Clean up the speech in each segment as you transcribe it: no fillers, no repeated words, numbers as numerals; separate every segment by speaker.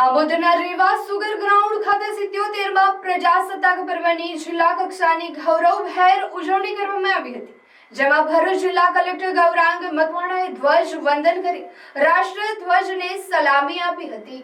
Speaker 1: આબોદના રેવા sugar ground ખાતે 77માં પ્રજાસત્તાક પર્વની જિલ્લા કક્ષાની ગૌરવભેર ઉજવણી કરવામાં આવી હતી, જેમાં ભરૂચ જિલ્લા કલેક્ટર ગૌરાંગ મકવાણાએ ધ્વજ વંદન કરી રાષ્ટ્રધ્વજને સલામી આપી હતી.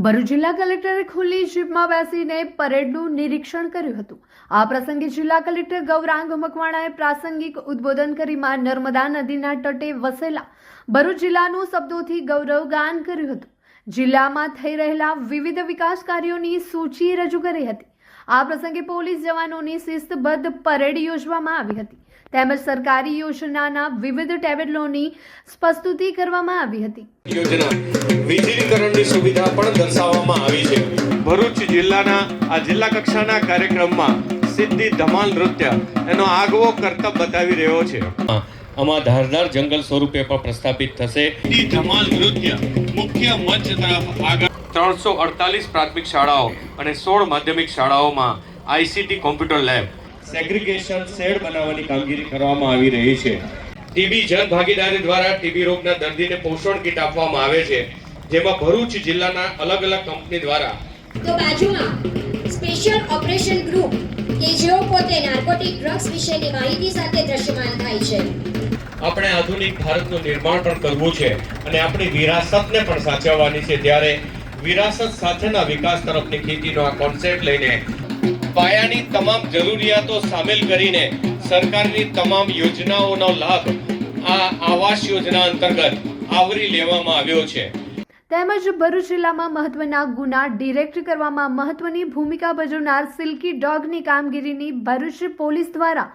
Speaker 1: ભરૂચ જિલ્લા કલેક્ટરે ખુલ્લી જીપમાં બેસીને પરેડનું નિરીક્ષણ કર્યું હતું. આ પ્રસંગે જિલ્લા કલેક્ટર ગૌરાંગ મકવાણાએ પ્રાસંગિક ઉદ્બોધન કરી માં નર્મદા નદીના તટે વસેલા ભરૂચ જિલ્લાનું શબ્દોથી ગૌરવગાન કર્યું હતું. જિલ્લામાં થઈ રહેલા વિવિધ વિકાસ કાર્યોની સૂચિ રજૂ કરી હતી. આ પ્રસંગે પોલીસ જવાનોની શિસ્તબદ્ધ પરેડ યોજવામાં આવી હતી, તેમજ સરકારી યોજનાના વિવિધ ટેબ્લોની પ્રસ્તુતિ કરવામાં આવી હતી.
Speaker 2: યોજના વીજળીકરણની સુવિધા પણ દર્શાવવામાં આવી છે. ભરૂચ જિલ્લાના આ જિલ્લા કક્ષાના કાર્યક્રમમાં સિદ્ધિ ધમાલ નૃત્ય એનો આગવો કરતબ બતાવી રહ્યો છે. આમાં ધારદાર જંગલ સ્વરૂપે પણ પ્રસ્થાપિત થશે. સિદ્ધિ ધમાલ નૃત્ય મુખ્ય મંચ તરફ આગળ 348 પ્રાથમિક શાળાઓ અને 16 માધ્યમિક શાળાઓમાં ICT computer lab, segregation shed બનાવવાની કામગીરી કરવામાં આવી રહી છે. ટીબી જન ભાગીદારી દ્વારા ટીબી રોગના દર્દીને પોષણ કીટ આપવામાં આવે છે, જેમાં ભરૂચ જિલ્લાના અલગ અલગ કંપની દ્વારા
Speaker 3: તો બાજુમાં સ્પેશિયલ ઓપરેશન ગ્રુપ કે જેઓ પોતે નાર્કોટિક ડ્રગ્સ વિશેની માહિતી સાથે દ્રશ્યમાન થાય છે.
Speaker 2: આપણે આધુનિક ભારતનું નિર્માણ પણ કરવું છે અને આપણી વિરાસતને પણ સાચવવાની છે. ત્યારે વિરાસત સાથેના વિકાસ તરફની ખેતીનો આ કોન્સેપ્ટ લઈને પાયાની તમામ જરૂરિયાતો સામેલ કરીને સરકારની તમામ યોજનાઓનો લાભ આ આવાસ યોજના અંતર્ગત આવરી લેવામાં આવ્યો છે.
Speaker 1: તેમજ ભરૂચ જિલ્લામાં મહત્વના ગુના ડિટેક્ટ કરવામાં મહત્વની ભૂમિકા ભજવનાર સિલ્કી ડોગની કામગીરીની ભરૂચ પોલીસ દ્વારા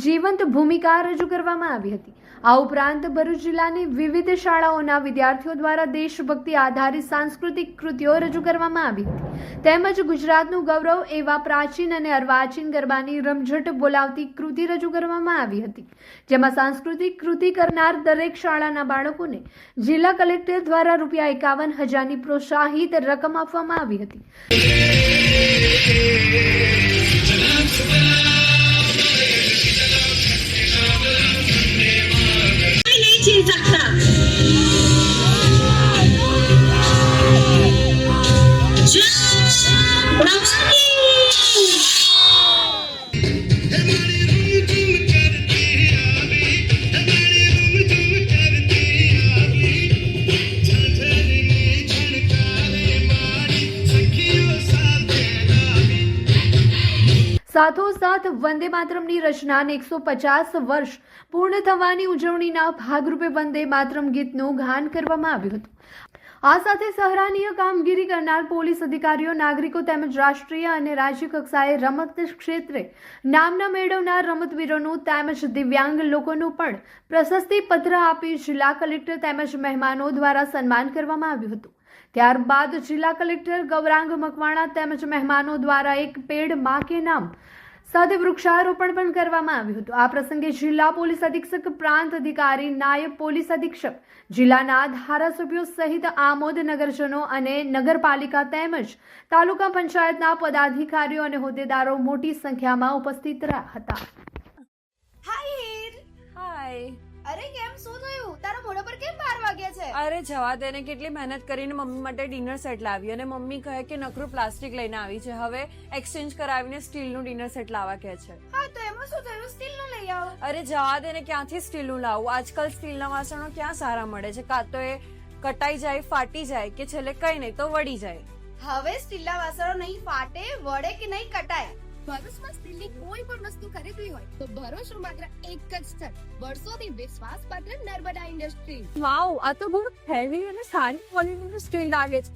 Speaker 1: જીવંત ભૂમિકા રજૂ કરવામાં આવી હતી. આ ઉપરાંત ભરૂચ જિલ્લાની વિવિધ શાળાઓના વિદ્યાર્થીઓ દ્વારા દેશભક્તિ આધારિત સાંસ્કૃતિક કૃતિઓ રજૂ કરવામાં આવી હતી. તેમજ ગુજરાતનું ગૌરવ એવા પ્રાચીન અને અર્વાચીન ગરબાની રમઝટ બોલાવતી કૃતિ રજૂ કરવામાં આવી હતી, જેમાં સાંસ્કૃતિક કૃતિ કરનાર દરેક શાળાના બાળકોને જિલ્લા કલેક્ટર દ્વારા ₹51,000ની પ્રોત્સાહિત રકમ આપવામાં આવી હતી. સાથોસાથ વંદે માતરમની રચનાને 150 વર્ષ પૂર્ણ થવાની ઉજવણીના ભાગરૂપે વંદે માતરમ ગીતનું ગાન કરવામાં આવ્યું હતું. આ સાથે સરાહનીય કામગીરી કરનાર પોલીસ અધિકારીઓ, નાગરિકો તેમજ રાષ્ટ્રીય અને રાજ્ય કક્ષાએ રમત ક્ષેત્રે નામના મેળવનાર રમતવીરોનું તેમજ દિવ્યાંગ લોકોનું પણ પ્રશસ્તિ પત્ર આપી જિલ્લા કલેક્ટર તેમજ મહેમાનો દ્વારા સન્માન કરવામાં આવ્યું હતું. ત્યારબાદ જિલ્લા કલેક્ટર ગૌરાંગ મકવાણા તેમજ મહેમાનો દ્વારા એક પેડ માં કે નામ સાથે વૃક્ષારોપણ પણ કરવામાં આવ્યું હતું. આ પ્રસંગે જિલ્લા પોલીસ અધિક્ષક, પ્રાંત અધિકારી, નાયબ પોલીસ અધિક્ષક, જિલ્લાના ધારાસભ્યો સહિત આમોદ નગરજનો અને નગરપાલિકા તેમજ તાલુકા પંચાયતના પદાધિકારીઓ અને હોદ્દેદારો મોટી સંખ્યામાં ઉપસ્થિત રહ્યા હતા.
Speaker 4: હાય.
Speaker 5: અરે કેમ, શું થયું? તારા મોઢા પર કેમ 12 વાગ્યા છે?
Speaker 4: અરે જવા દે ને, કેટલી મહેનત કરીને મમ્મી માટે ડિનર સેટ લાવી અને મમ્મી કહે કે નકરું પ્લાસ્ટિક લઈને આવી છે, હવે એક્સચેન્જ કરાવીને સ્ટીલનું ડિનર સેટ લાવવા કહે છે.
Speaker 5: હા તો એમાં શું થયું? સ્ટીલનું લઈ આવો.
Speaker 4: અરે જવા દે ને, ક્યાંથી સ્ટીલનું લાવું? આજકાલ સ્ટીલના વાસણો ક્યાં સારા મળે છે? કાં તો એ કટાઈ જાય, ફાટી જાય કે છેલ્લે કઈ નહીં તો વળી જાય.
Speaker 5: હવે સ્ટીલના વાસણો નહીં ફાટે, વળે કે નહીં કટાય. ભરૂચમાં સ્ટીલની કોઈ પણ વસ્તુ ખરીદવી હોય તો ભરૂચનું માત્ર એક જ સ્થળ, વર્ષોથી વિશ્વાસપાત્ર નર્મદા ઇન્ડસ્ટ્રીઝ.
Speaker 4: વાવ, આ તો બહુ હેવી અને સારી ક્વોલિટીનું સ્ટીલ લાગે છે.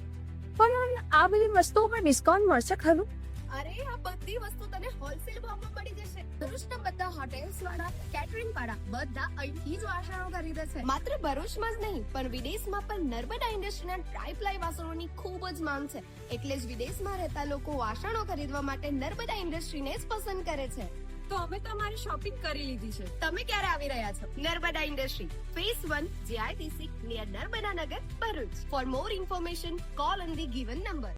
Speaker 4: પણ આ બધી વસ્તુઓ પર ડિસ્કાઉન્ટ મળશે ખરું?
Speaker 5: અરે આ બધી વસ્તુ તને હોલસેલ ભાવમાં મળી જશે. ભરૂચના બધા હોટેલ્સ વાળા, કેટરિંગ વાળા બધા અહીંથી જ વાસણો ખરીદે છે. માત્ર ભરૂચમાં જ નહીં પણ વિદેશમાં પણ નર્મદા ઇન્ડસ્ટ્રીના ટ્રાયપ્લાય વાસણોની ખૂબ જ માંગ છે. એટલે જ વિદેશમાં રહેતા લોકો વાસણો ખરીદવા માટે નર્મદા ઇન્ડસ્ટ્રીને જ પસંદ કરે છે.
Speaker 4: તો અમે તમારી શોપિંગ કરી લીધી છે.
Speaker 5: તમે ક્યારે આવી રહ્યા છો? Narmada industry phase 1 JITC near Narmada Nagar, Bharuch. For more information call on the given number.